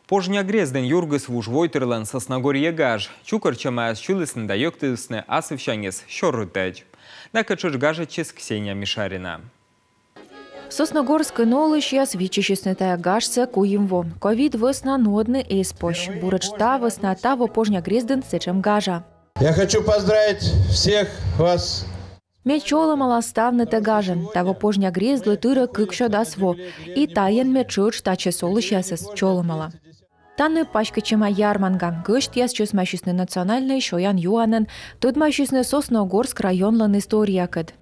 Пожня грезден юргыс вуж войтерлан Сосногорье гаж. Чукарчама с чулысны да ёктысны асывщанес щоррытач. Накачуш гажечес Ксения Мишарина. Сосногорская нолыш свичищесная гашца куимво. Ковид весна нодны эспощ. Бурачта весна таво пожня грезден сечем гажа. Я хочу поздравить всех вас. Мечола малоставны тегажен, того пожня грездлы тыра кыкшо дасво, и таен мечуч таче солышясес чоломала. Танны пачкачема ярманга, гышт ясчес мащисны национальный шоян юанен, тут мащисны Сосногорск районлан история кыд.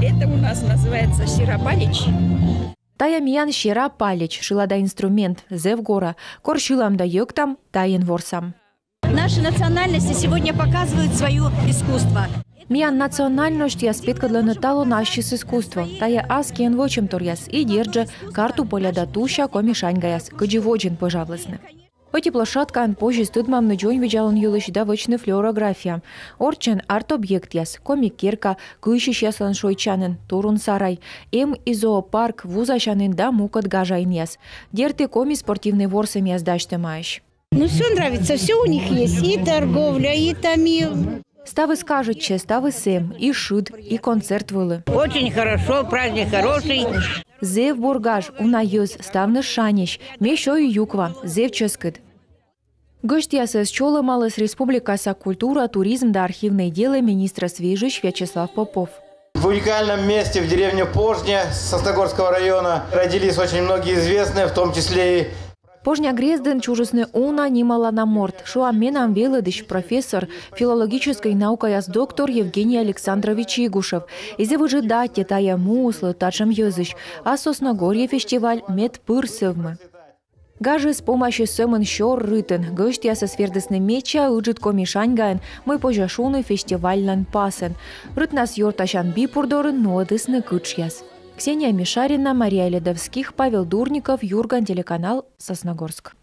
Это у нас называется щиропалич. Тая миян щиропалич, шила да инструмент, зевгора, кор шилам да йоктам, таен ворсам. Наши национальности сегодня показывают свое искусство. Миян национальность яспетка для наталу нашис искусство. Тая аскен вочем торяс и держа карту поля датуша комишаньгаяс, кадживоджин пожалуйста. Эти площадка ан позже стыдмам на джойн виджалон юлыш да вычны флюорография. Орчен арт-объект яс, комик-керка, кыщиш яслан шойчанын, турун сарай, и зоопарк, вузашанын да мукот гажайн яс. Дерты коми-спортивный ворсам яс даштымаешь. Ну все нравится, все у них есть, и торговля, и там и... Ставы скажут, ставы сэм, и шид, и концерт вылы. Очень хорошо, праздник хороший. Зев бургаж, унаюз, ставны шанищ, мешо и юква, зев ческет. Гышт ясэс чолы малыс республикаса культура, туризм да архивные дела министра свежищ Вячеслав Попов. В уникальном месте в деревне Пожня Сосногорского района родились очень многие известные, в том числе и Пожня грезден чужесны уна нимала на морд. Шуаменам велыдыш профессор филологической науки доктор Евгений Александрович Игушев. Изе выжидать тая муслы тачем языч, а Сосногорье фестиваль мед пырсывмы. Гаже с помощью сэмен щор рытен, гышт яса свердысны меча уджит комишаньгайн, мы пожашуны фестивальнан пасен. Рыт нас йорташан бипурдорын нодысны кычяс. Ксения Мишарина, Мария Ледовских, Павел Дурников, Юрган, телеканал Сосногорск.